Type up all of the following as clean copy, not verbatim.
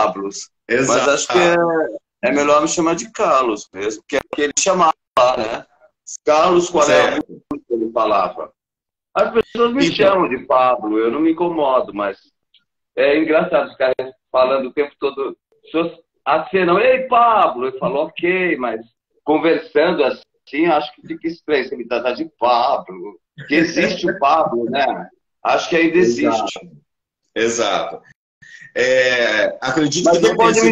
Pablos. Mas Exato. acho que é melhor me chamar de Carlos mesmo, porque é o que ele chamava lá, né? Carlos, qual é a música que ele falava? As pessoas me chamam de Pablo, eu não me incomodo, mas é engraçado ficar falando o tempo todo. Acenam, ei, Pablo! Eu falo, ok, mas conversando assim, acho que fica estranho você me tratar de Pablo. Que existe o Pablo, né? Acho que ainda existe. Exato. Acredito Mas que não tenha sido...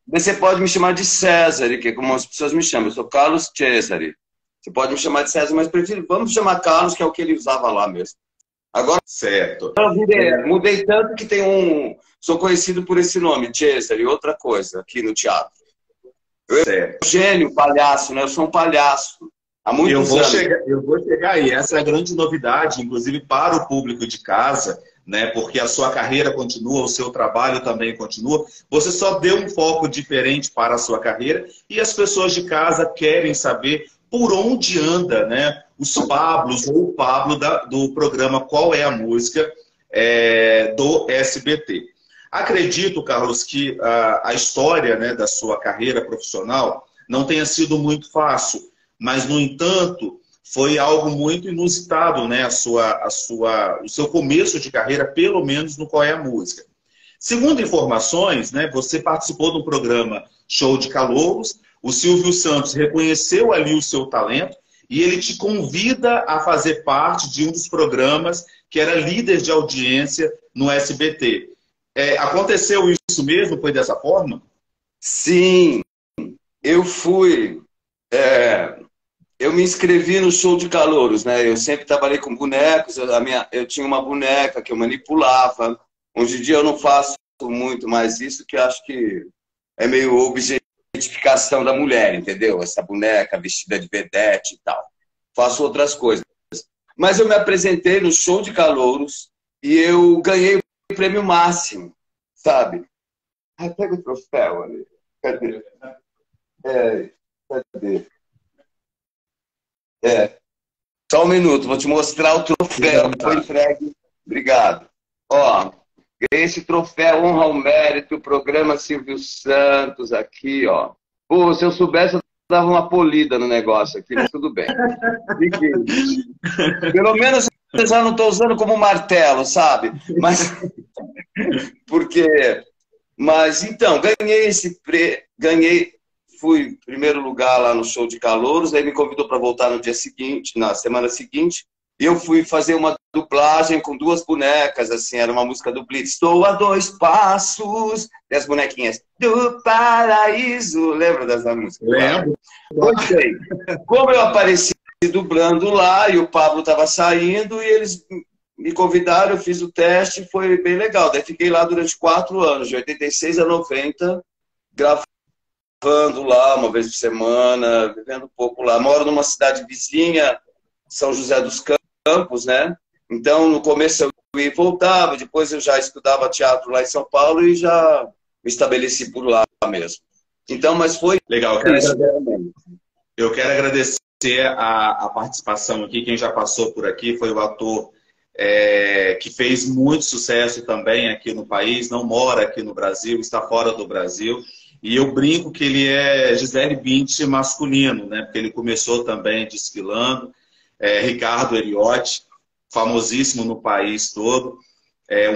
você pode me chamar de César, que é como as pessoas me chamam. Eu sou Carlos Cesare. Você pode me chamar de César, mas prefiro, vamos chamar Carlos, que é o que ele usava lá mesmo. Agora, certo. Eu mudei tanto que sou conhecido por esse nome, Cesare, outra coisa, aqui no teatro. Eu certo. sou gênio, palhaço, né? Eu sou um palhaço. Há muitos anos. Eu vou chegar aí. Essa é a grande novidade, inclusive para o público de casa, né? Porque a sua carreira continua, o seu trabalho também continua. Você só deu um foco diferente para a sua carreira e as pessoas de casa querem saber por onde anda, né, os Pablos ou o Pablo do programa Qual é a Música do SBT. Acredito, Carlos, que a história, né, da sua carreira profissional não tenha sido muito fácil, mas, no entanto, foi algo muito inusitado, né, o seu começo de carreira, pelo menos no Qual é a Música. Segundo informações, né, você participou do programa Show de Calouros. O Silvio Santos reconheceu ali o seu talento e ele te convida a fazer parte de um dos programas que era líder de audiência no SBT. Aconteceu isso mesmo? Foi dessa forma? Sim, eu fui. Eu me inscrevi no Show de Calouros, né? Eu sempre trabalhei com bonecos. Eu tinha uma boneca que eu manipulava. Hoje em dia eu não faço muito mais isso, que acho que é meio objetificação da mulher, entendeu? Essa boneca vestida de vedete e tal. Faço outras coisas. Mas eu me apresentei no Show de Calouros e eu ganhei o prêmio máximo, sabe? Ai, pega o troféu ali. Cadê? Cadê? Só um minuto, vou te mostrar o troféu que foi entregue. Obrigado. Ó, ganhei esse troféu, honra ao mérito, programa Silvio Santos aqui, ó. Pô, se eu soubesse, eu dava uma polida no negócio aqui, mas tudo bem. Pelo menos eu já não estou usando como martelo, sabe? Mas então, fui em primeiro lugar lá no Show de Calouros, aí me convidou para voltar no dia seguinte, na semana seguinte, e eu fui fazer uma dublagem com duas bonecas, assim, era uma música do Blitz. Estou a 2 passos, e as bonequinhas do paraíso. Lembra dessa música? Lembro. Gostei. Como eu apareci dublando lá, e o Pablo estava saindo, e eles me convidaram, eu fiz o teste, foi bem legal. Daí fiquei lá durante 4 anos, de 86 a 90, gravando lá uma vez por semana, vivendo um pouco lá. Moro numa cidade vizinha, São José dos Campos, né? Então, no começo eu ia e voltava, depois eu já estudava teatro lá em São Paulo e já me estabeleci por lá mesmo. Então, mas foi legal. Eu quero agradecer a participação aqui. Quem já passou por aqui foi o ator que fez muito sucesso também aqui no país, não mora aqui no Brasil, está fora do Brasil. E eu brinco que ele é Gisele Bündchen masculino, né? Porque ele começou também desfilando. Ricardo Eriotti, famosíssimo no país todo.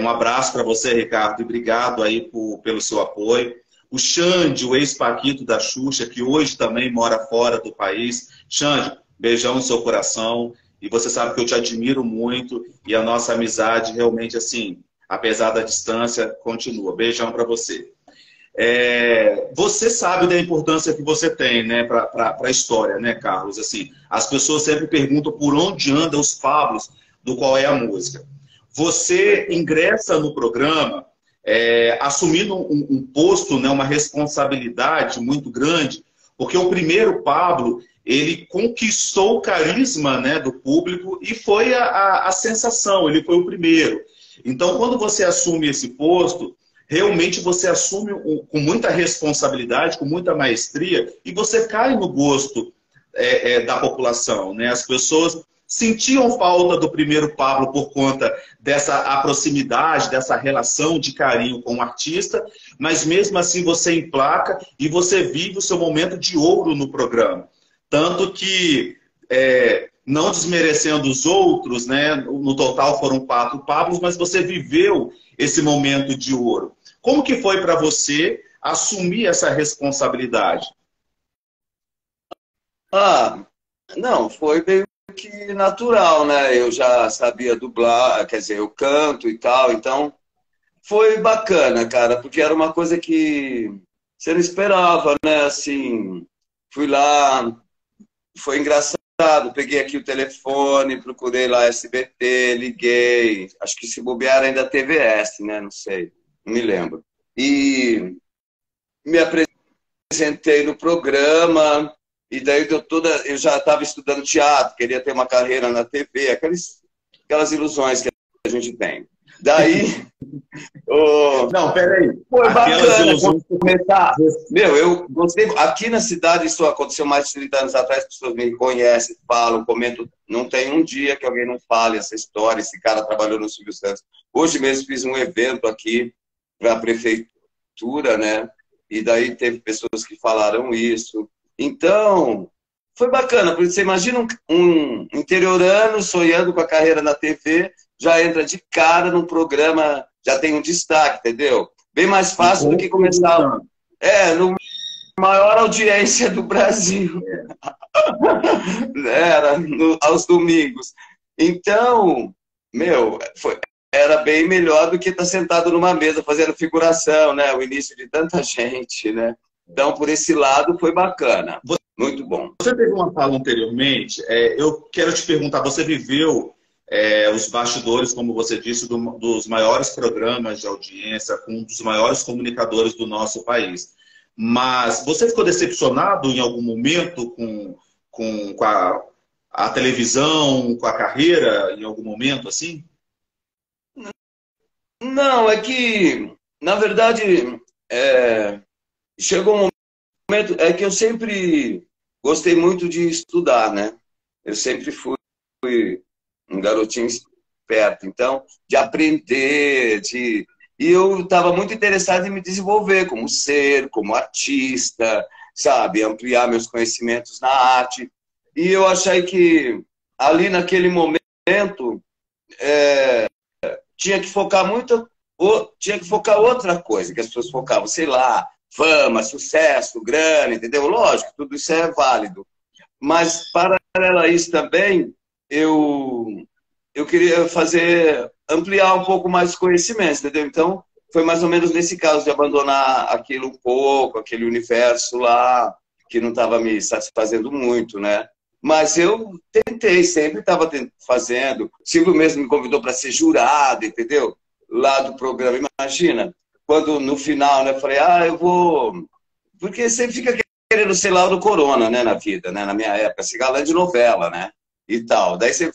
Um abraço para você, Ricardo, e obrigado aí pelo seu apoio. O Xande, o ex-paquito da Xuxa, que hoje também mora fora do país. Xande, beijão no seu coração. E você sabe que eu te admiro muito e a nossa amizade realmente, assim, apesar da distância, continua. Beijão para você. Você sabe da importância que você tem, né, para a história, né, Carlos? Assim, as pessoas sempre perguntam por onde andam os Pablos do Qual é a Música. Você ingressa no programa assumindo um posto, né, uma responsabilidade muito grande, porque o primeiro Pablo, ele conquistou o carisma, né, do público e foi a sensação, ele foi o primeiro. Então, quando você assume esse posto, realmente você assume com muita responsabilidade, com muita maestria, e você cai no gosto da população, né? As pessoas sentiam falta do primeiro Pablo por conta dessa proximidade, dessa relação de carinho com o artista, mas mesmo assim você emplaca e você vive o seu momento de ouro no programa. Tanto que, não desmerecendo os outros, né, no total foram 4 Pablos, mas você viveu esse momento de ouro. Como que foi para você assumir essa responsabilidade? Não, foi meio que natural, né? Eu já sabia dublar, quer dizer, eu canto e tal, então foi bacana, cara, porque era uma coisa que você não esperava, né? Assim, fui lá, foi engraçado, peguei aqui o telefone, procurei lá SBT, liguei, acho que se bobear ainda TVS, né? Não sei, não me lembro. E me apresentei no programa, e daí eu já estava estudando teatro, queria ter uma carreira na TV, aquelas ilusões que a gente tem. Daí, Não, peraí. foi bacana começar. Meu, eu gostei. Aqui na cidade, isso aconteceu mais de 30 anos atrás, as pessoas me conhecem, falam, comentam. Não tem um dia que alguém não fale essa história. Esse cara trabalhou no Silvio Santos. Hoje mesmo fiz um evento aqui para a prefeitura, né? E daí teve pessoas que falaram isso. Então, foi bacana, porque você imagina um interiorano sonhando com a carreira na TV, já entra de cara num programa, já tem um destaque, entendeu? Bem mais fácil do que começar. No maior audiência do Brasil. Era aos domingos. Então, meu, era bem melhor do que estar sentado numa mesa fazendo figuração, né? O início de tanta gente, né? Então, por esse lado, foi bacana. Muito bom. Você teve uma fala anteriormente, eu quero te perguntar, você viveu os bastidores, como você disse, dos maiores programas de audiência, com um dos maiores comunicadores do nosso país. Mas você ficou decepcionado em algum momento com a televisão, com a carreira, em algum momento, assim? Não, é que, na verdade, chegou um momento, é que eu sempre gostei muito de estudar, né? Eu sempre fui um garotinho esperto, então, de aprender, e eu estava muito interessado em me desenvolver como ser, como artista, sabe? Ampliar meus conhecimentos na arte. E eu achei que, ali naquele momento, tinha que focar muito, tinha que focar outra coisa, que as pessoas focavam, sei lá, fama, sucesso, grana, entendeu? Lógico, tudo isso é válido. Mas, paralelo a isso também, eu queria ampliar um pouco mais os conhecimentos, entendeu? Então, foi mais ou menos nesse caso de abandonar aquilo um pouco, aquele universo lá, que não estava me satisfazendo muito, né? Mas eu tentei, sempre estava fazendo. O Silvio mesmo me convidou para ser jurado, entendeu? Lá do programa. Imagina, quando no final, né, eu falei, eu vou... Porque sempre fica querendo ser lá do Corona, né, na vida, né, na minha época, ser galã de novela, né, e tal. Daí você,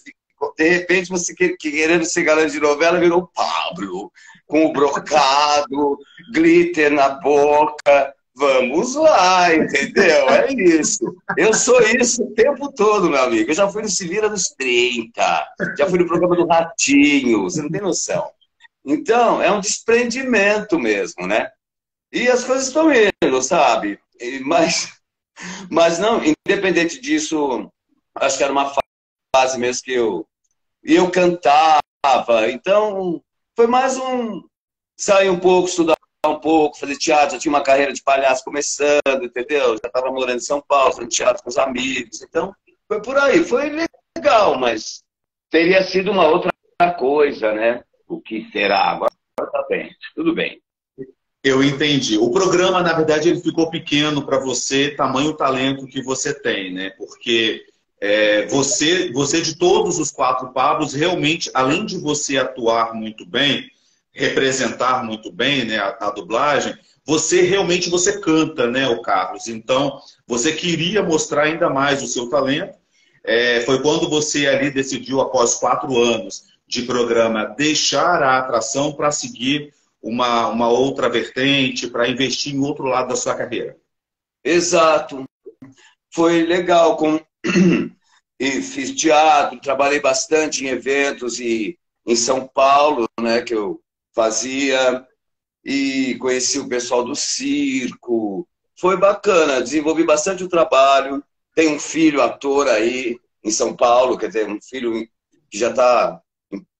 de repente, você querendo ser galã de novela, virou o Pablo, com o brocado, glitter na boca. Vamos lá, entendeu? É isso. Eu sou isso o tempo todo, meu amigo. Eu já fui no Se Vira nos 30, já fui no programa do Ratinho, você não tem noção. Então, é um desprendimento mesmo, né? E as coisas estão indo, sabe? Mas não, independente disso, acho que era uma fase mesmo que eu cantava. Então, foi mais sair um pouco, estudar um pouco, fazer teatro. Já tinha uma carreira de palhaço começando, entendeu? Já estava morando em São Paulo, fazendo teatro com os amigos. Então, foi por aí. Foi legal, mas teria sido uma outra coisa, né? O que será? Agora tá bem, tudo bem. Eu entendi. O programa, na verdade, ele ficou pequeno para você, tamanho talento que você tem, né? Porque você, de todos os 4 Pablos, realmente, além de você atuar muito bem, representar muito bem, né, a dublagem, você realmente canta, né, o Carlos. Então, você queria mostrar ainda mais o seu talento. Foi quando você ali decidiu, após 4 anos de programa, deixar a atração para seguir uma outra vertente, para investir em outro lado da sua carreira. Exato. Foi legal. e fiz teatro, trabalhei bastante em eventos e em São Paulo, né, que eu fazia, e conheci o pessoal do circo. Foi bacana, desenvolvi bastante o trabalho. Tenho um filho ator aí em São Paulo, quer dizer, um filho que já está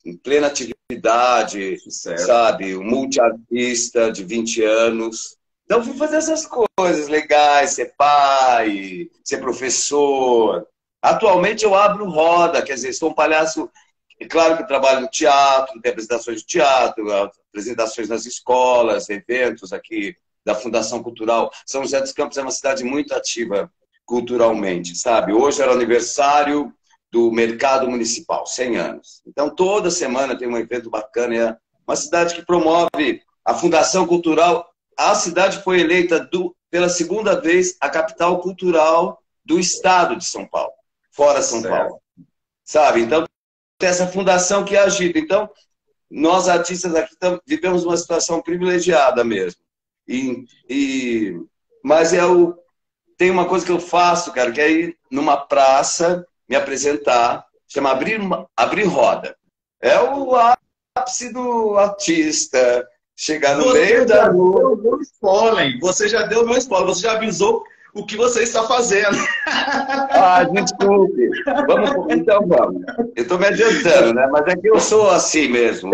em plena atividade, Certo. sabe? Um multiartista de 20 anos. Então, fui fazer essas coisas legais, ser pai, ser professor. Atualmente eu abro roda, quer dizer, sou um palhaço. É claro que eu trabalho no teatro, tem apresentações de teatro, apresentações nas escolas, eventos aqui da Fundação Cultural. São José dos Campos é uma cidade muito ativa culturalmente, sabe? Hoje era o aniversário do Mercado Municipal, 100 anos. Então, toda semana tem um evento bacana. É uma cidade que promove a Fundação Cultural. A cidade foi eleita pela segunda vez a capital cultural do estado de São Paulo, fora São Paulo. Sabe? Então, tem essa fundação que agita. Então, nós artistas aqui vivemos uma situação privilegiada mesmo. Mas tem uma coisa que eu faço, cara, que é ir numa praça, me apresentar, chama Abrir Roda. É o ápice do artista, chegar no meio da rua. Você já deu o meu spoiler, você já avisou o que você está fazendo. Ah, desculpe. Então vamos. Eu estou me adiantando, né? Mas é que eu sou assim mesmo.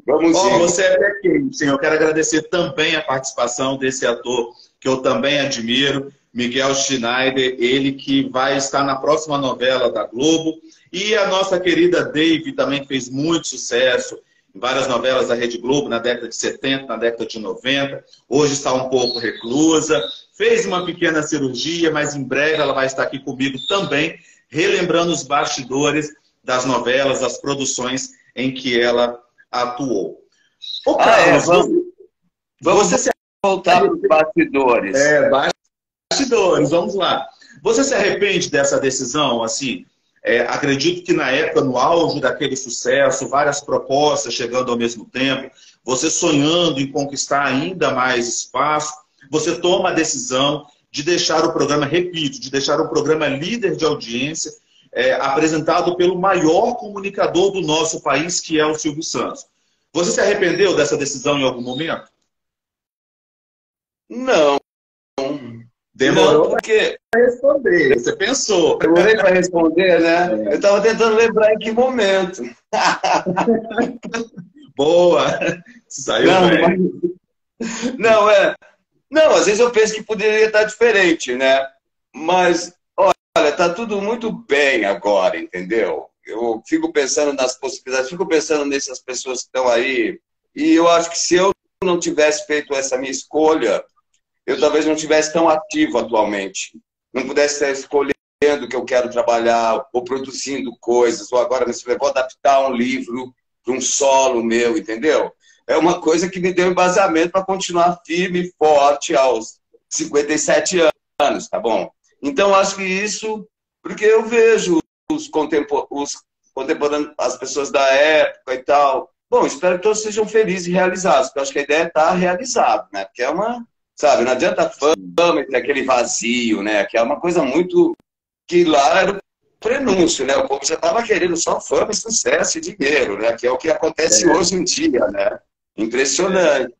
Vamos ir. Você é até quente, sim. Eu quero agradecer também a participação desse ator que eu também admiro, Miguel Schneider, ele que vai estar na próxima novela da Globo. E a nossa querida Dave também fez muito sucesso em várias novelas da Rede Globo, na década de 70, na década de 90. Hoje está um pouco reclusa, fez uma pequena cirurgia, mas em breve ela vai estar aqui comigo também, relembrando os bastidores das novelas, das produções em que ela atuou. Ô, Carlos, vamos voltar para os bastidores. Bastidores, vamos lá. Você se arrepende dessa decisão? Assim, acredito que na época, no auge daquele sucesso, várias propostas chegando ao mesmo tempo, você sonhando em conquistar ainda mais espaço, você toma a decisão de deixar o programa, repito, de deixar o programa líder de audiência, apresentado pelo maior comunicador do nosso país, que é o Silvio Santos. Você se arrependeu dessa decisão em algum momento? Não. Demorou porque para responder. Você pensou. Demorei para responder, né? Eu estava tentando lembrar em que momento. Boa! Saiu bem. Não, às vezes eu penso que poderia estar diferente, né? Mas, olha, está tudo muito bem agora, entendeu? Eu fico pensando nas possibilidades, fico pensando nessas pessoas que estão aí. E eu acho que se eu não tivesse feito essa minha escolha, eu talvez não estivesse tão ativo atualmente. Não pudesse estar escolhendo o que eu quero trabalhar, ou produzindo coisas, ou agora eu vou adaptar um livro para um solo meu, entendeu? É uma coisa que me deu embasamento para continuar firme e forte aos 57 anos, tá bom? Então, acho que isso, porque eu vejo os contemporâneos, as pessoas da época e tal. Bom, espero que todos sejam felizes e realizados, porque eu acho que a ideia é estar realizado, né? Porque é uma... Sabe, não adianta fama e ter aquele vazio, né? Que é uma coisa muito... Que lá era o prenúncio, né? O povo já estava querendo só fama, sucesso e dinheiro, né? Que é o que acontece hoje em dia, né? Impressionante.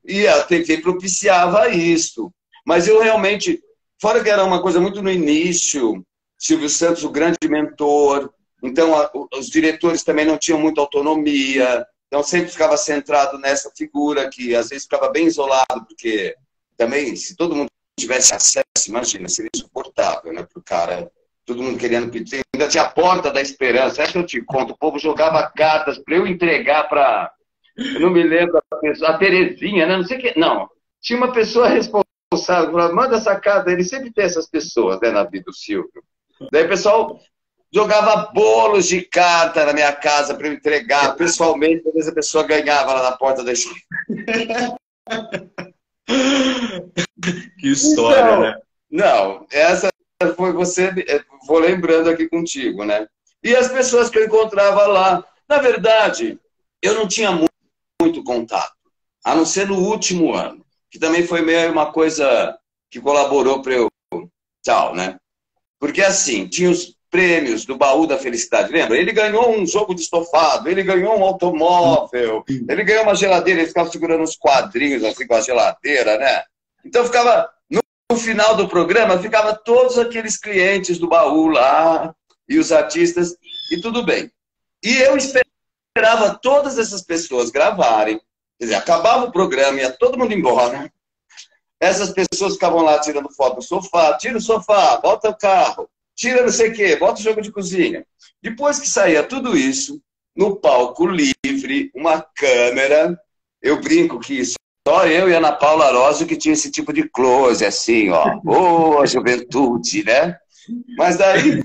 E a TV propiciava isso. Mas eu realmente... Fora que era uma coisa muito no início, Silvio Santos, o grande mentor, então os diretores também não tinham muita autonomia... Então, sempre ficava centrado nessa figura que, às vezes, ficava bem isolado, porque também, se todo mundo tivesse acesso, imagina, seria insuportável, né, para o cara, todo mundo querendo pedir. Ainda tinha a Porta da Esperança, essa eu te conto, o povo jogava cartas para eu entregar para... Eu não me lembro a Terezinha, né, não sei o que... Não, tinha uma pessoa responsável, falava, manda essa carta, ele sempre tem essas pessoas, né, na vida do Silvio. Daí o pessoal... Jogava bolos de carta na minha casa para eu entregar pessoalmente, às vezes a pessoa ganhava lá na porta da escola. Que história, então, né? Não, essa foi você, vou lembrando aqui contigo, né? E as pessoas que eu encontrava lá, na verdade, eu não tinha muito contato, a não ser no último ano, que também foi meio uma coisa que colaborou para eu, tchau, né? Porque assim, tinha os prêmios do Baú da Felicidade, lembra? Ele ganhou um jogo de estofado, ele ganhou um automóvel, ele ganhou uma geladeira, ele ficava segurando uns quadrinhos assim com a geladeira, né? Então ficava, no final do programa, ficava todos aqueles clientes do Baú lá, e os artistas, e tudo bem. E eu esperava todas essas pessoas gravarem, quer dizer, acabava o programa, ia todo mundo embora. Essas pessoas ficavam lá tirando foto do sofá, tira o sofá, bota o carro, tira não sei o quê, bota o jogo de cozinha. Depois que saía tudo isso, no palco livre, uma câmera, eu brinco que só eu e a Ana Paula Arósio que tinha esse tipo de close, assim, ó, ô, juventude, né? Mas daí,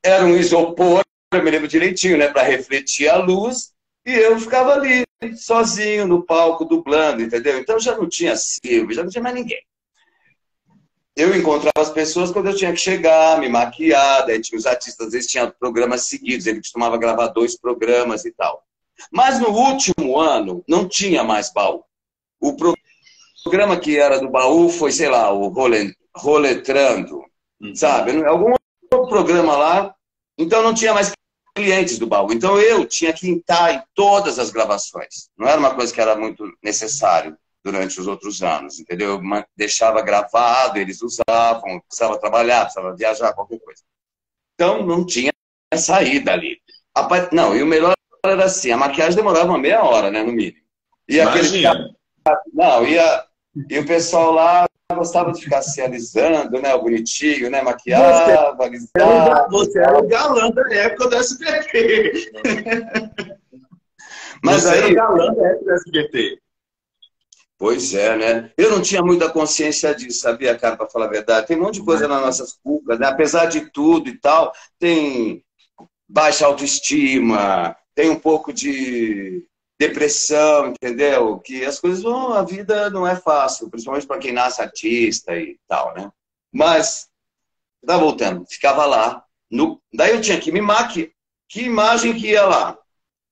era um isopor, eu me lembro direitinho, né, para refletir a luz, e eu ficava ali, sozinho no palco, dublando, entendeu? Então já não tinha Silvio, já não tinha mais ninguém. Eu encontrava as pessoas quando eu tinha que chegar, me maquiar, daí tinha os artistas, às vezes tinha programas seguidos, ele costumava gravar 2 programas e tal. Mas no último ano, não tinha mais baú. O programa que era do baú foi, sei lá, o Roletrando, sabe? Algum outro programa lá, então não tinha mais clientes do baú. Então eu tinha que estar em todas as gravações. Não era uma coisa que era muito necessário durante os outros anos, entendeu? Eu deixava gravado, eles usavam, precisava trabalhar, precisava viajar, qualquer coisa. Então não tinha saída ali. Não, e o melhor era assim, a maquiagem demorava uma meia hora, né, no mínimo. E não, e o pessoal lá gostava de ficar se alisando, né, o bonitinho, né, maquiava, alisava. Você era o galã da época do SBT. Mas você aí, era o galã da época do SBT. Pois é, né? Eu não tinha muita consciência disso, sabia, cara, para falar a verdade. Tem um monte de coisa nas nossas culpas, né? Apesar de tudo e tal, tem baixa autoestima, tem um pouco de depressão, entendeu? Que as coisas vão, a vida não é fácil, principalmente para quem nasce artista e tal, né? Mas, tá voltando, ficava lá. Daí eu tinha que me maquiar. Que imagem que ia lá?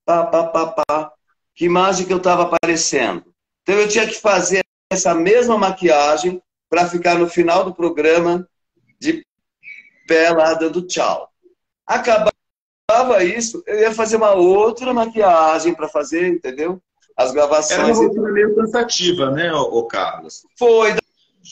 Pá, pá, pá, pá. Que imagem que eu estava aparecendo? Então eu tinha que fazer essa mesma maquiagem para ficar no final do programa de pé lá dando tchau. Acabava isso, eu ia fazer uma outra maquiagem para fazer, entendeu? As gravações. Era uma rotina meio cansativa, né, ô Carlos? Foi.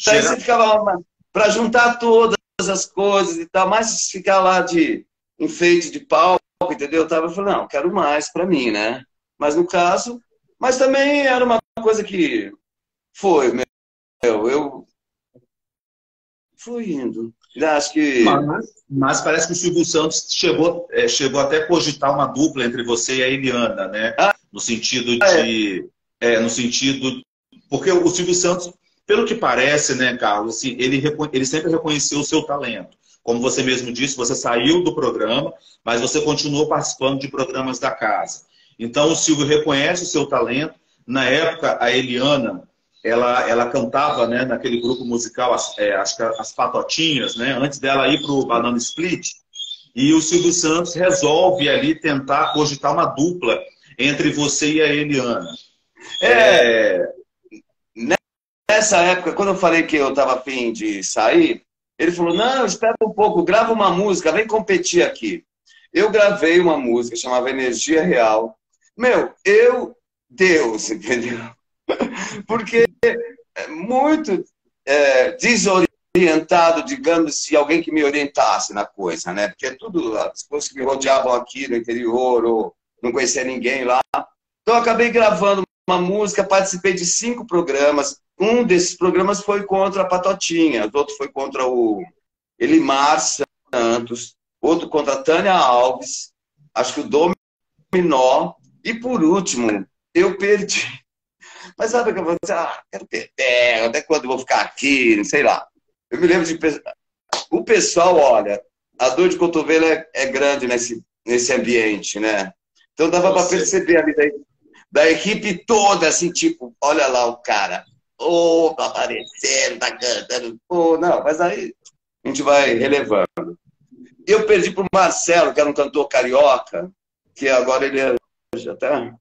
Daí você ficava lá para juntar todas as coisas e tal, mas ficar lá de enfeite de palco, entendeu? Eu falei, não, quero mais para mim, né? Mas no caso, mas também era uma coisa que foi, eu fui indo. Acho que... Mas parece que o Silvio Santos chegou até a cogitar uma dupla entre você e a Eliana, né? No sentido de... no sentido... Porque o Silvio Santos, pelo que parece, né, Carlos, assim, ele sempre reconheceu o seu talento. Como você mesmo disse, você saiu do programa, mas você continuou participando de programas da casa. Então, o Silvio reconhece o seu talento. Na época, a Eliana, ela cantava, né, naquele grupo musical, as Patotinhas, né, antes dela ir para o Banana Split. E o Silvio Santos resolve ali tentar cogitar uma dupla entre você e a Eliana. Nessa época, quando eu falei que eu estava a fim de sair, ele falou, não, espera um pouco, grava uma música, vem competir aqui. Eu gravei uma música, chamava Energia Real. Deus, entendeu? Porque é muito desorientado, digamos, se alguém que me orientasse na coisa, né? Porque tudo, as coisas que me rodeavam aqui no interior, ou não conhecia ninguém lá. Então, eu acabei gravando uma música, participei de 5 programas. Um desses programas foi contra a Patotinha, o outro foi contra o Elimar Santos, outro contra a Tânia Alves, acho que o Dominó, e por último, eu perdi. Mas sabe o que eu vou dizer? Quero perder, até quando eu vou ficar aqui, não sei lá. Eu me lembro de... O pessoal, olha, a dor de cotovelo é grande nesse ambiente, né? Então dava para perceber ali da equipe toda, assim, tipo, olha lá o cara. Tá aparecendo, tá cantando. Não, mas aí a gente vai relevando. Eu perdi para o Marcelo, que era um cantor carioca, que agora ele já tá...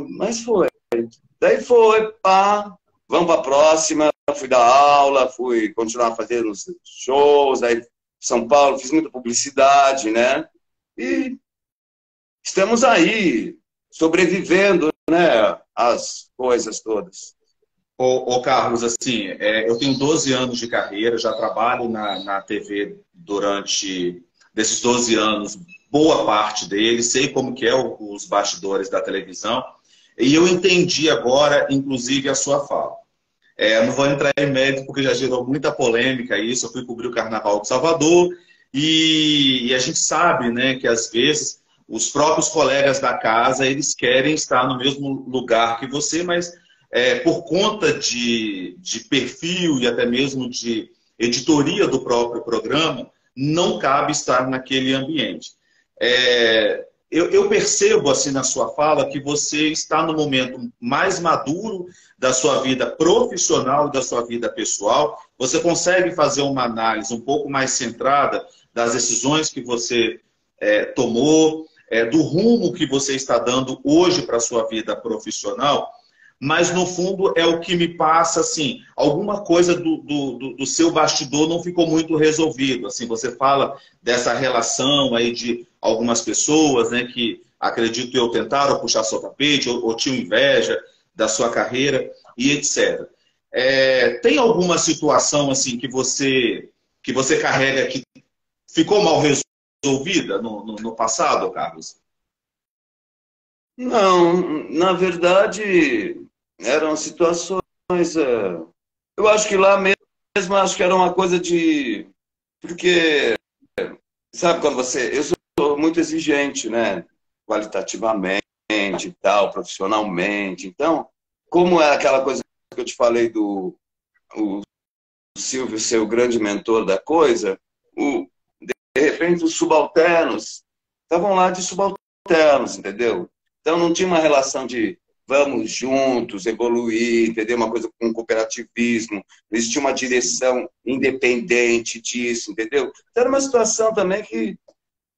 mas foi. Daí foi, pá, vamos para a próxima. fui dar aula, fui continuar fazendo os shows, aí São Paulo, fiz muita publicidade, né? E estamos aí, sobrevivendo, né? As coisas todas. Ô, Carlos, assim, eu tenho 12 anos de carreira, já trabalho na TV durante desses 12 anos, boa parte deles, sei como que é os bastidores da televisão, e eu entendi agora, inclusive, a sua fala. Não vou entrar em mérito porque já gerou muita polêmica isso, eu fui cobrir o Carnaval de Salvador, e a gente sabe, né, que às vezes os próprios colegas da casa, eles querem estar no mesmo lugar que você, mas por conta de perfil e até mesmo de editoria do próprio programa, não cabe estar naquele ambiente. Eu percebo assim na sua fala que você está no momento mais maduro da sua vida profissional e da sua vida pessoal. Você consegue fazer uma análise um pouco mais centrada das decisões que você tomou, do rumo que você está dando hoje para a sua vida profissional. Mas, no fundo, é o que me passa, assim, alguma coisa do seu bastidor não ficou muito resolvido. Assim, você fala dessa relação aí de algumas pessoas, né, que, acredito eu, tentaram puxar seu tapete ou tinham inveja da sua carreira e etc. Tem alguma situação, assim, que você carrega que ficou mal resolvida no passado, Carlos? Não, na verdade, eram situações. Eu acho que lá mesmo, acho que era uma coisa de. Porque, sabe, quando você. Eu sou muito exigente, né? Qualitativamente e tal, profissionalmente. Então, como é aquela coisa que eu te falei do o Silvio ser o grande mentor da coisa, de repente os subalternos estavam lá de subalternos, entendeu? Então não tinha uma relação de vamos juntos evoluir, entendeu? Uma coisa com cooperativismo, existia uma direção independente disso, entendeu? Então era uma situação também que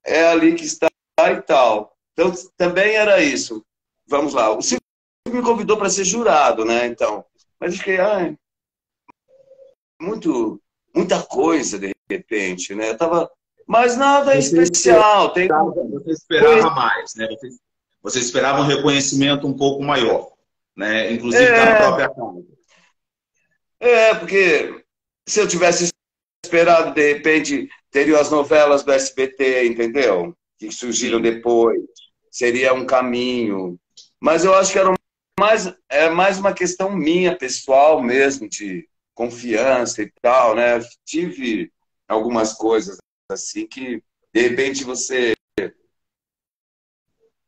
é ali que está e tal. Então também era isso. Vamos lá. O Silvio me convidou para ser jurado, né? Então, mas eu fiquei, muita coisa de repente, né? Eu tava, mas nada especial. Você esperava mais, né? Você esperava um reconhecimento um pouco maior, né? Inclusive da própria casa. Porque se eu tivesse esperado, de repente, teria as novelas do SBT, entendeu? Que surgiram depois. Seria um caminho. Mas eu acho que era mais uma questão minha, pessoal mesmo, de confiança e tal, né? Tive algumas coisas assim que, de repente, você...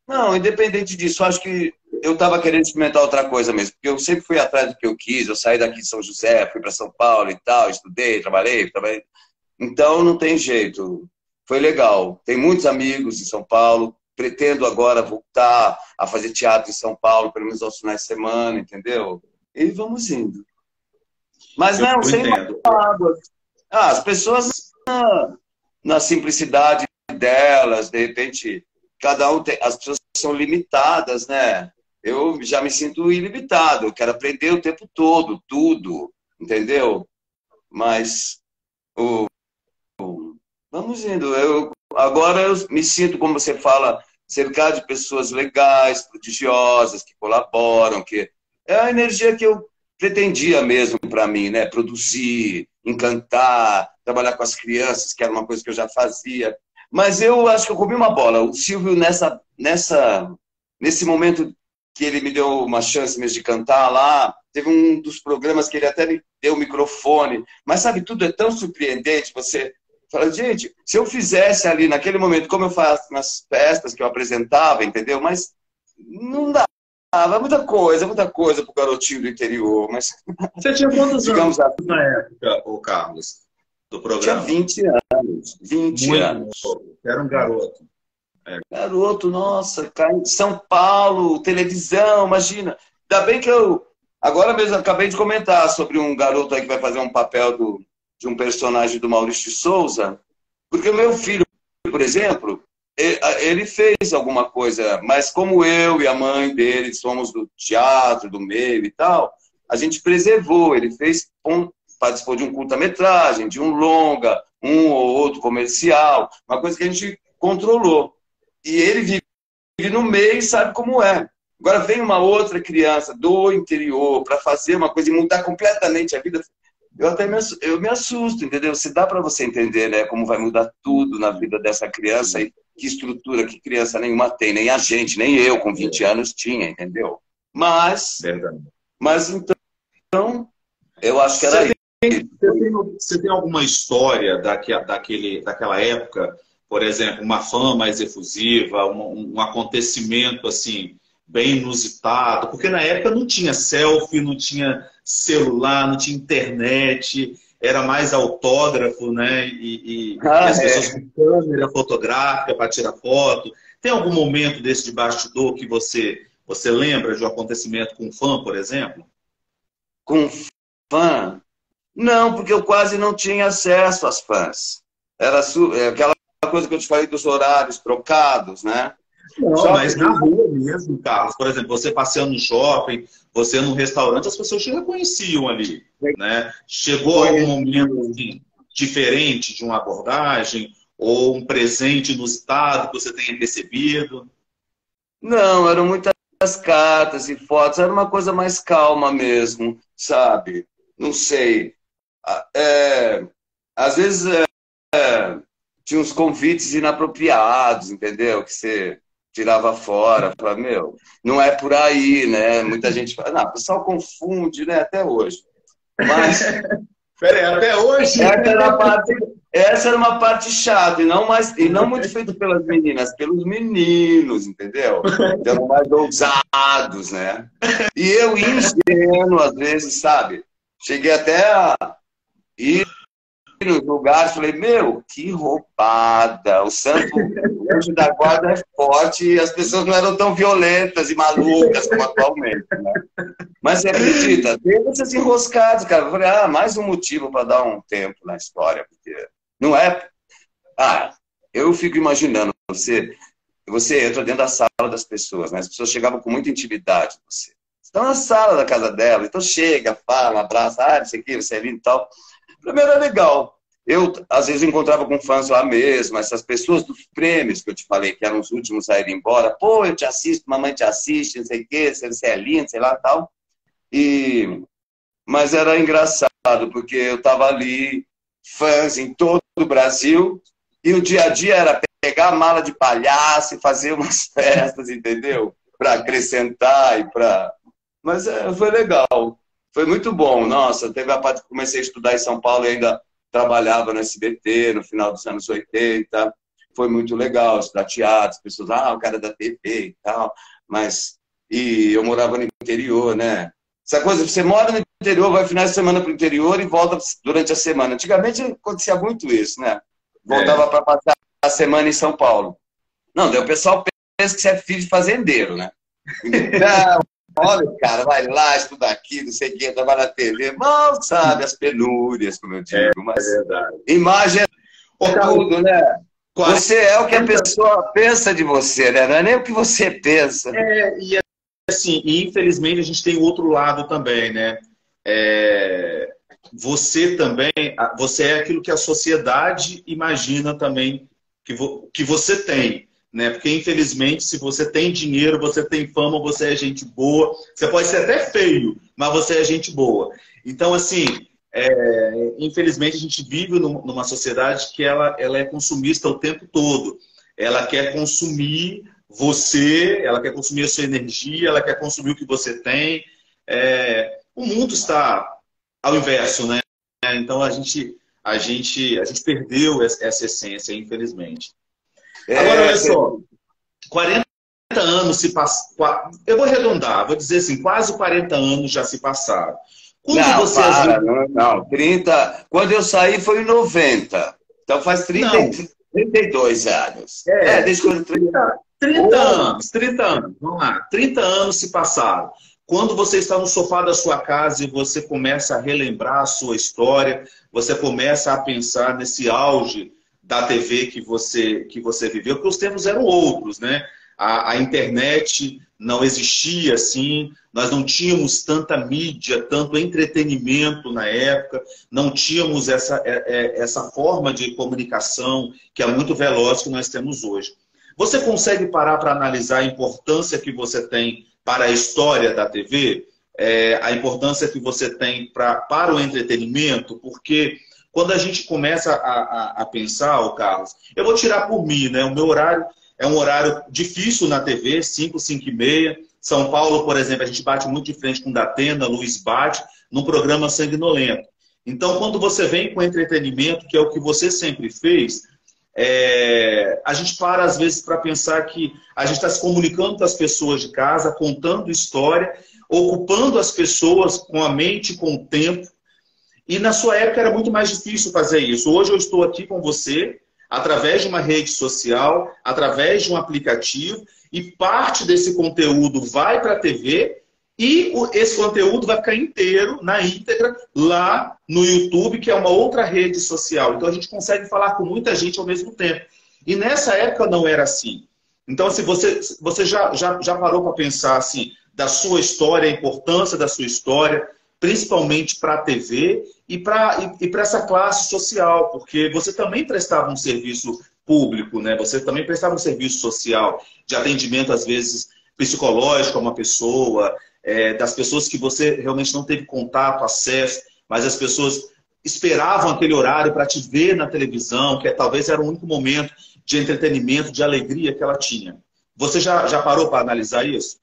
Não, independente disso, acho que eu estava querendo experimentar outra coisa mesmo, porque eu sempre fui atrás do que eu quis, eu saí daqui de São José, fui para São Paulo e tal, estudei, trabalhei. Então, não tem jeito. Foi legal. Tem muitos amigos em São Paulo, pretendo agora voltar a fazer teatro em São Paulo, pelo menos aos finais de semana, entendeu? E vamos indo. Mas não, sem mágoas. As pessoas na simplicidade delas, de repente, cada um tem, as pessoas são limitadas, né? Eu já me sinto ilimitado, eu quero aprender o tempo todo, tudo, entendeu? Mas vamos indo. Agora eu me sinto, como você fala, cercado de pessoas legais, prodigiosas, que colaboram, que é a energia que eu pretendia mesmo para mim, né? Produzir, encantar, trabalhar com as crianças, que era uma coisa que eu já fazia. Mas eu acho que eu comi uma bola. O Silvio, nesse momento que ele me deu uma chance mesmo de cantar lá, teve um dos programas que ele até me deu o microfone. Mas sabe, tudo é tão surpreendente. Você fala, gente, se eu fizesse ali naquele momento, como eu faço nas festas que eu apresentava, entendeu? Mas não dá. Muita coisa pro garotinho do interior. Mas você tinha quantos anos na época, ô Carlos, do programa? Tinha 20 anos. 20 anos. Era um garoto. Garoto, nossa, cara, em São Paulo, televisão, imagina. Ainda bem que agora mesmo acabei de comentar sobre um garoto aí que vai fazer um papel de um personagem do Maurício de Souza, porque o meu filho, por exemplo, ele fez alguma coisa, mas como eu e a mãe dele somos do teatro, do meio e tal, a gente preservou. Ele participou de um curta-metragem, de um longa, um ou outro comercial, uma coisa que a gente controlou. E ele vive no meio e sabe como é. Agora vem uma outra criança do interior para fazer uma coisa e mudar completamente a vida. Eu me assusto, entendeu? Se dá para você entender, né, como vai mudar tudo na vida dessa criança e que estrutura que criança nenhuma tem, nem a gente, nem eu com 20 anos tinha, entendeu? Mas então, eu acho que era isso. Você tem alguma história daquela época, por exemplo, uma fama mais efusiva, um acontecimento assim bem inusitado? Porque na época não tinha selfie, não tinha celular, não tinha internet, era mais autógrafo, né? E as pessoas com câmera fotográfica para tirar foto. Tem algum momento desse de bastidor que você lembra de um acontecimento com um fã, por exemplo? Com fã? Não, porque eu quase não tinha acesso às fãs. Era aquela coisa que eu te falei dos horários trocados, né? Não, mas na rua mesmo, Carlos. Por exemplo, você passeando no shopping, você num restaurante, as pessoas te reconheciam ali, né? Chegou algum momento assim, diferente de uma abordagem ou um presente inusitado que você tenha recebido? Não, eram muitas cartas e fotos. Era uma coisa mais calma mesmo, sabe? Não sei. Às vezes tinha uns convites inapropriados, entendeu? Que você tirava fora, falava, meu, não é por aí, né? Muita gente fala, não, o pessoal confunde, né? Até hoje. Mas Peraí, até hoje? Essa era uma parte chata, e não muito feita pelas meninas, pelos meninos, entendeu? Que eram mais ousados, né? E eu, ingênuo, às vezes, sabe? Cheguei até a ir nos lugares, falei, meu, que roubada. O anjo da guarda é forte e as pessoas não eram tão violentas e malucas como atualmente, né? Mas você acredita, tem esses enroscados, cara. Eu falei, mais um motivo para dar um tempo na história, porque não é... eu fico imaginando, você entra dentro da sala das pessoas, né? As pessoas chegavam com muita intimidade com você. Estão na sala da casa dela, então chega, fala, abraça, não sei o que, você é lindo e tal. Primeiro é legal. Eu, às vezes, encontrava com fãs lá mesmo, essas pessoas dos prêmios que eu te falei, que eram os últimos a ir embora. Pô, eu te assisto, mamãe te assiste, não sei o quê, você é lindo, sei lá, tal. Mas era engraçado, porque eu estava ali, fãs em todo o Brasil, e o dia a dia era pegar a mala de palhaço e fazer umas festas, entendeu? Para acrescentar e para... Mas foi legal. Foi muito bom. Nossa, teve a parte que comecei a estudar em São Paulo e ainda trabalhava no SBT no final dos anos 80. Foi muito legal estudar teatro, as pessoas, o cara da TV e tal. E eu morava no interior, né? Essa coisa, você mora no interior, vai final de semana para o interior e volta durante a semana. Antigamente acontecia muito isso, né? Voltava para passar a semana em São Paulo. Não, daí o pessoal pensa que você é filho de fazendeiro, né? Olha, cara, vai lá, estuda aqui, não sei o que, trabalha na TV. Mal sabe as penúrias, como eu digo. Mas verdade. Imagem é tudo, né? Você é o que a pessoa pensa de você, né? Não é nem o que você pensa. E assim, infelizmente a gente tem o outro lado também, né? Você também, você é aquilo que a sociedade imagina também que você tem. Né? Porque, infelizmente, se você tem dinheiro, você tem fama, você é gente boa. Você pode ser até feio, mas você é gente boa. Então, assim, infelizmente, a gente vive numa sociedade que ela é consumista o tempo todo. Ela quer consumir você, ela quer consumir a sua energia, ela quer consumir o que você tem. O mundo está ao inverso, né? Então, a gente perdeu essa essência, infelizmente. Agora, olha só, 40 anos se passaram. Eu vou arredondar, vou dizer assim, quase 40 anos já se passaram. Não, 30. Quando eu saí foi em 90. Então faz 32 anos. Desde quando 30 anos, vamos lá. 30 anos se passaram. Quando você está no sofá da sua casa e você começa a relembrar a sua história, você começa a pensar nesse auge da TV que você viveu, porque os tempos eram outros, né? a internet não existia assim, nós não tínhamos tanta mídia, tanto entretenimento na época, não tínhamos essa forma de comunicação que é muito veloz que nós temos hoje. Você consegue parar para analisar a importância que você tem para a história da TV? A importância que você tem para o entretenimento? Porque quando a gente começa a pensar, o Carlos, eu vou tirar por mim, né? O meu horário é um horário difícil na TV, 5, 5 e meia. São Paulo, por exemplo, a gente bate muito de frente com o Datena, Luiz bate, num programa sanguinolento. Então, quando você vem com entretenimento, que é o que você sempre fez, a gente para, às vezes, para pensar que a gente está se comunicando com as pessoas de casa, contando história, ocupando as pessoas com a mente, com o tempo. E na sua época era muito mais difícil fazer isso. Hoje eu estou aqui com você, através de uma rede social, através de um aplicativo, e parte desse conteúdo vai para a TV e esse conteúdo vai ficar inteiro, na íntegra, lá no YouTube, que é uma outra rede social. Então a gente consegue falar com muita gente ao mesmo tempo. E nessa época não era assim. Então, se você já parou para pensar assim, da sua história, a importância da sua história, principalmente para a TV e para essa classe social, porque você também prestava um serviço público, né? Você também prestava um serviço social de atendimento, às vezes, psicológico a uma pessoa, das pessoas que você realmente não teve contato, acesso, mas as pessoas esperavam aquele horário para te ver na televisão, que talvez era o único momento de entretenimento, de alegria que ela tinha. Você já parou para analisar isso?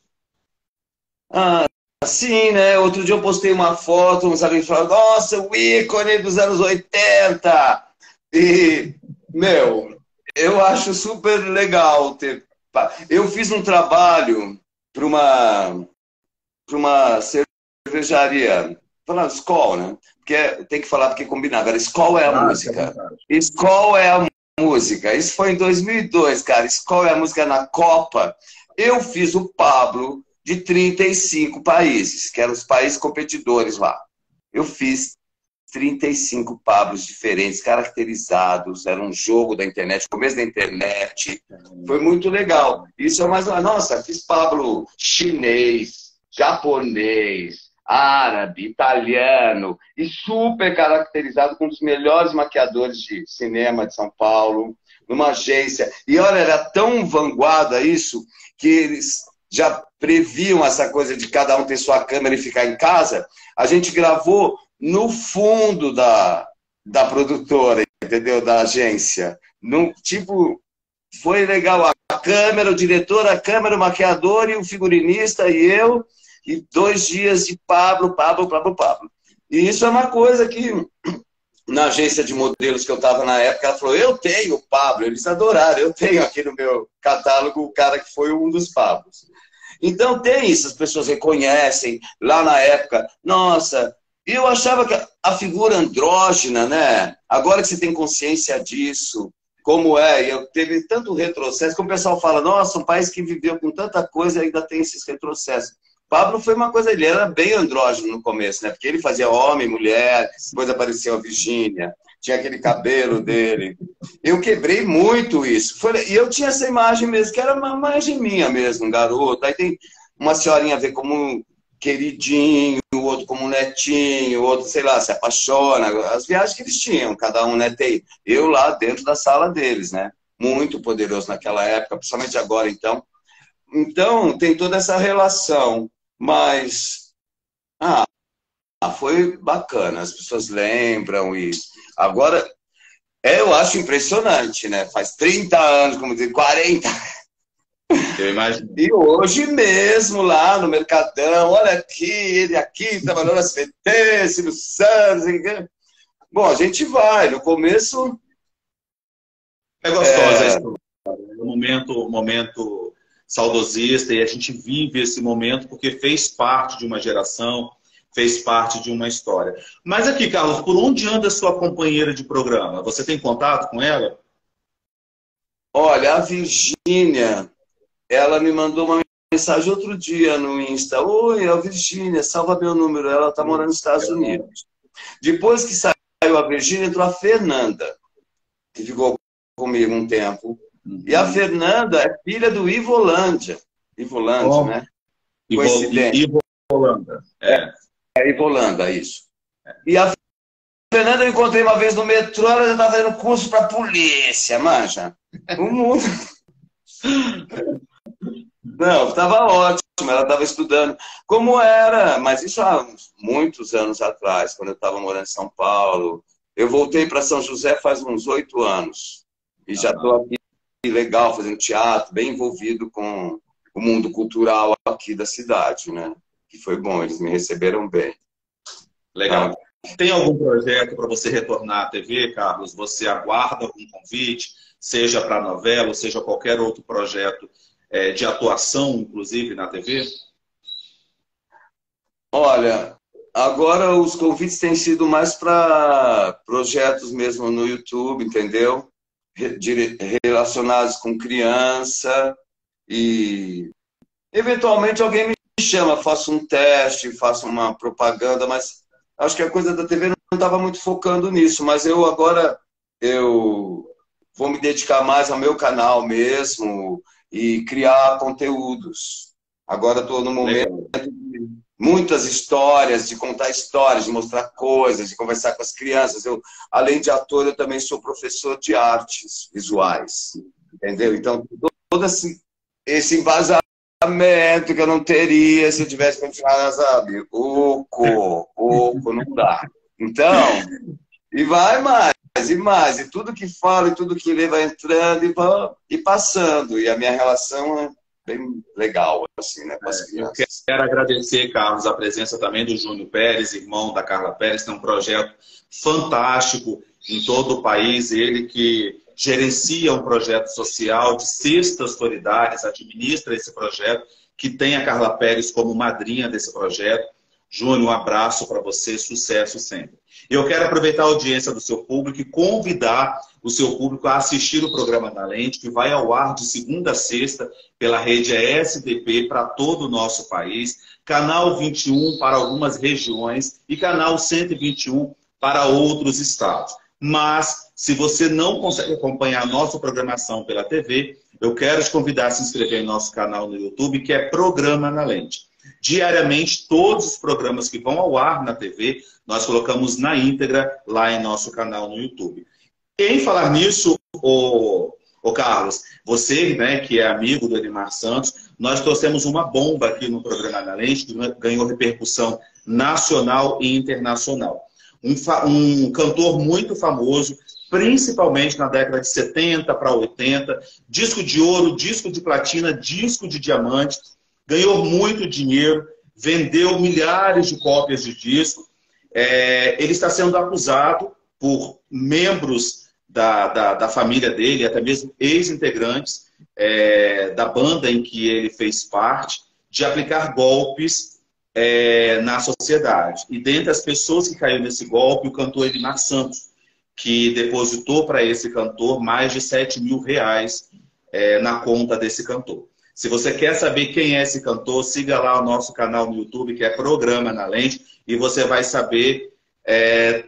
Sim, né? Outro dia eu postei uma foto, uns amigos falaram, nossa, o ícone dos anos 80! E, meu, eu acho super legal ter... Eu fiz um trabalho para uma cervejaria, falando Skol, né? Porque tem que falar porque combina. Agora, Skol é a música. Skol é a música. Isso foi em 2002, cara. Skol é a música na Copa. Eu fiz o Pablo de 35 países, que eram os países competidores lá. Eu fiz 35 Pablos diferentes, caracterizados, era um jogo da internet, começo da internet, foi muito legal. Isso é mais uma, nossa, fiz Pablo chinês, japonês, árabe, italiano, e super caracterizado com um dos melhores maquiadores de cinema de São Paulo, numa agência. E olha, era tão vanguarda isso, que eles já previam essa coisa de cada um ter sua câmera e ficar em casa. A gente gravou no fundo da produtora, entendeu? Da agência. Tipo, foi legal. A câmera, o diretor, a câmera, o maquiador e o figurinista e eu. E 2 dias de Pablo. E isso é uma coisa que, na agência de modelos que eu estava na época, ela falou, eu tenho o Pablo. Eles adoraram. Eu tenho aqui no meu catálogo o cara que foi um dos Pablos. Então tem isso, as pessoas reconhecem. Lá na época, nossa... Eu achava que a figura andrógena, né? Agora que você tem consciência disso, como é, eu teve tanto retrocesso, como o pessoal fala, nossa, um país que viveu com tanta coisa ainda tem esses retrocessos. Pablo foi uma coisa, ele era bem andrógeno no começo, né? Porque ele fazia homem, mulher, depois apareceu a Virgínia, tinha aquele cabelo dele. Eu quebrei muito isso. E eu tinha essa imagem mesmo, que era uma imagem minha mesmo, um garoto. Aí tem uma senhorinha a ver como um queridinho, o outro como um netinho, o outro, sei lá, se apaixona. As viagens que eles tinham, cada um, né? Tem eu lá dentro da sala deles, né? Muito poderoso naquela época, principalmente agora, então. Então, tem toda essa relação, mas foi bacana, as pessoas lembram e agora eu acho impressionante, né? Faz 30 anos, como dizer, 40. Eu imagino. E hoje mesmo, lá no Mercadão, olha aqui, ele aqui, trabalhando no SBT, Silvio Santos. Bom, a gente vai. No começo... É gostosa a história. É um momento saudosista, e a gente vive esse momento porque fez parte de uma geração, fez parte de uma história. Mas aqui, Carlos, por onde anda a sua companheira de programa? Você tem contato com ela? Olha, a Virgínia... Ela me mandou uma mensagem outro dia no Insta. Oi, é a Virgínia, salva meu número. Ela está morando nos Estados Unidos. Depois que saiu a Virgínia, entrou a Fernanda, que ficou comigo um tempo. E a Fernanda é filha do Ivolândia. Ivolândia, né? Coincidência. Ivolanda. É Ivolanda, isso. E a Fernanda eu encontrei uma vez no metrô, ela já estava fazendo curso para polícia, manja. O mundo... Não, estava ótimo, ela estava estudando. Como era, mas isso há muitos anos atrás, quando eu estava morando em São Paulo. Eu voltei para São José faz uns 8 anos. E já estou aqui legal, fazendo teatro, bem envolvido com o mundo cultural aqui da cidade, né? Que foi bom, eles me receberam bem. Legal. Tem algum projeto para você retornar à TV, Carlos? Você aguarda algum convite, seja para novela, ou seja qualquer outro projeto de atuação, inclusive, na TV? Olha, agora os convites têm sido mais para projetos mesmo no YouTube, entendeu? Relacionados com criança e eventualmente alguém me chama, faço um teste, faço uma propaganda, mas acho que a coisa da TV não estava muito focando nisso, mas eu agora vou me dedicar mais ao meu canal mesmo e criar conteúdos. Agora estou no momento de muitas histórias, de contar histórias, de mostrar coisas, de conversar com as crianças. Além de ator, eu também sou professor de artes visuais, entendeu? Então, todo esse embasamento que eu não teria se eu tivesse continuado, sabe? Oco, não dá. Então, e vai mais, e mais. E tudo que falo, e tudo que lê vai entrando e passando. E a minha relação é bem legal, assim, né, com as crianças. Eu quero agradecer, Carlos, a presença também do Júnior Pérez, irmão da Carla Pérez, tem um projeto fantástico em todo o país. Ele que gerencia um projeto social de cestas solidárias, administra esse projeto, que tem a Carla Pérez como madrinha desse projeto. Júnior, um abraço para você, sucesso sempre. Eu quero aproveitar a audiência do seu público e convidar o seu público a assistir o programa da Lente, que vai ao ar de segunda a sexta pela rede SDP para todo o nosso país, canal 21 para algumas regiões e canal 121 para outros estados. Mas, se você não consegue acompanhar a nossa programação pela TV, eu quero te convidar a se inscrever em nosso canal no YouTube, que é Programa na Lente. Diariamente, todos os programas que vão ao ar na TV, nós colocamos na íntegra lá em nosso canal no YouTube. Em falar nisso, ô Carlos, você, né, que é amigo do Edmar Santos, nós trouxemos uma bomba aqui no Programa na Lente, que ganhou repercussão nacional e internacional. Um cantor muito famoso, principalmente na década de 70 para 80, disco de ouro, disco de platina, disco de diamante, ganhou muito dinheiro, vendeu milhares de cópias de disco. Ele está sendo acusado por membros da família dele, até mesmo ex-integrantes da banda em que ele fez parte, de aplicar golpes na sociedade. E dentre as pessoas que caíram nesse golpe, o cantor Edmar Santos, que depositou para esse cantor mais de 7 mil reais na conta desse cantor. Se você quer saber quem é esse cantor, siga lá o nosso canal no YouTube, que é Programa na Lente, e você vai saber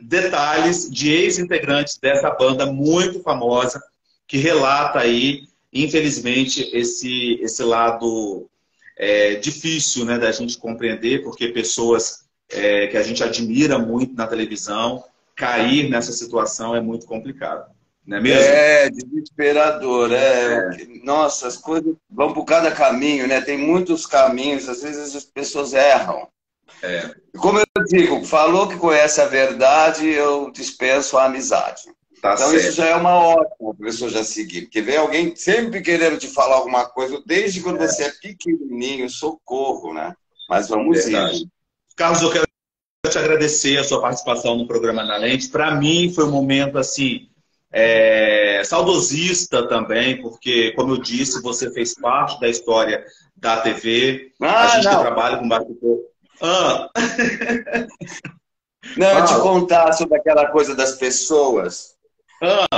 detalhes de ex-integrantes dessa banda muito famosa, que relata aí, infelizmente, esse lado difícil, né, da gente compreender, porque pessoas que a gente admira muito na televisão, cair nessa situação é muito complicado. Não é mesmo? Desesperador. Nossa, as coisas vão por cada caminho, né? Tem muitos caminhos, às vezes as pessoas erram. Como eu digo, falou que conhece a verdade, eu dispenso a amizade. Tá então certo. Isso já é uma ótima pessoa já seguir. Porque vem alguém sempre querendo te falar alguma coisa, desde quando você é pequenininho, socorro, né? Mas vamos ir. Carlos, eu quero te agradecer a sua participação no Programa na Lente. Para mim foi um momento assim saudosista também, porque, como eu disse, você fez parte da história da TV. A gente que trabalha com bate-papo. Não, eu te contar sobre aquela coisa das pessoas.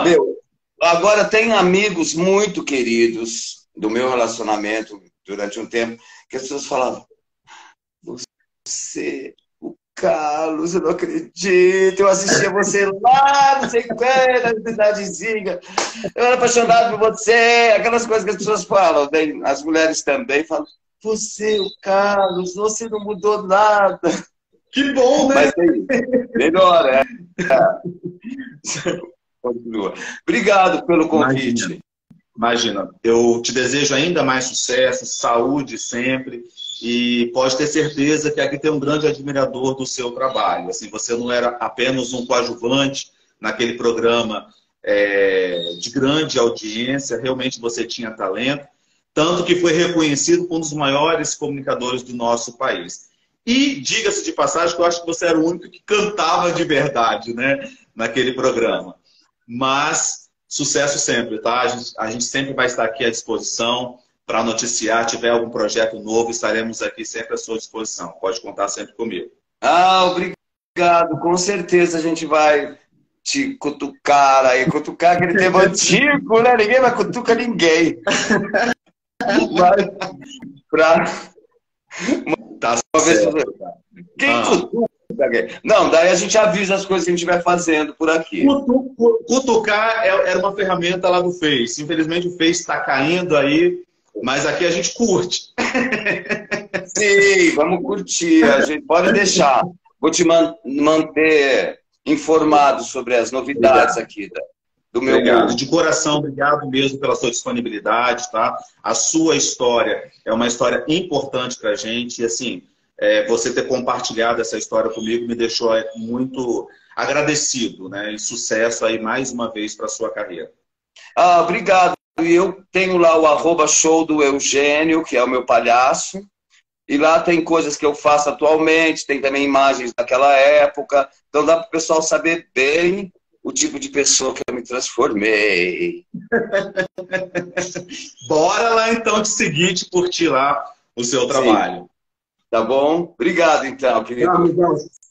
Meu, agora tem amigos muito queridos do meu relacionamento durante um tempo, que as pessoas falavam, você, o Carlos, eu não acredito. Eu assistia você lá, não sei qual, na cidadezinha. Eu era apaixonado por você. Aquelas coisas que as pessoas falam, né? As mulheres também falam. Você, o Carlos, você não mudou nada. Que bom, né? Mas melhor, é. Continua. Obrigado pelo convite. Imagina, eu te desejo ainda mais sucesso, saúde sempre, e pode ter certeza que aqui tem um grande admirador do seu trabalho. Assim, você não era apenas um coadjuvante naquele programa de grande audiência, realmente você tinha talento, tanto que foi reconhecido como um dos maiores comunicadores do nosso país. E, diga-se de passagem, que eu acho que você era o único que cantava de verdade, né, naquele programa. Mas sucesso sempre, tá? A gente sempre vai estar aqui à disposição para noticiar. Tiver algum projeto novo, estaremos aqui sempre à sua disposição. Pode contar sempre comigo. Ah, obrigado. Com certeza a gente vai te cutucar aí. Cutucar aquele tema antigo, né? Ninguém vai cutucar ninguém. Mas, Tá uma vez, certo. quem cutuca? Não, daí a gente avisa as coisas que a gente vai fazendo por aqui. Cutucar era uma ferramenta lá do Face. Infelizmente o Face está caindo aí, mas aqui a gente curte. Sim, vamos curtir. A gente pode deixar. Vou te manter informado sobre as novidades aqui do meu Obrigado. mundo. De coração, obrigado mesmo pela sua disponibilidade, tá? A sua história é uma história importante para a gente. E assim, você ter compartilhado essa história comigo me deixou muito agradecido, né? E sucesso aí mais uma vez para a sua carreira. Ah, obrigado. E eu tenho lá o @show do Eugênio, que é o meu palhaço. E lá tem coisas que eu faço atualmente, tem também imagens daquela época. Então dá para o pessoal saber bem o tipo de pessoa que eu me transformei. Bora lá então te seguir, te curtir lá o seu trabalho. Sim. Tá bom? Obrigado então, querido.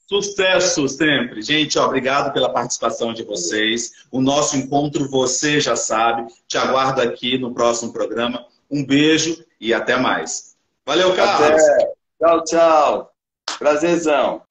Sucesso sempre. Gente, obrigado pela participação de vocês. O nosso encontro, você já sabe. Te aguardo aqui no próximo programa. Um beijo e até mais. Valeu, Carlos. Até. Tchau, tchau. Prazerzão.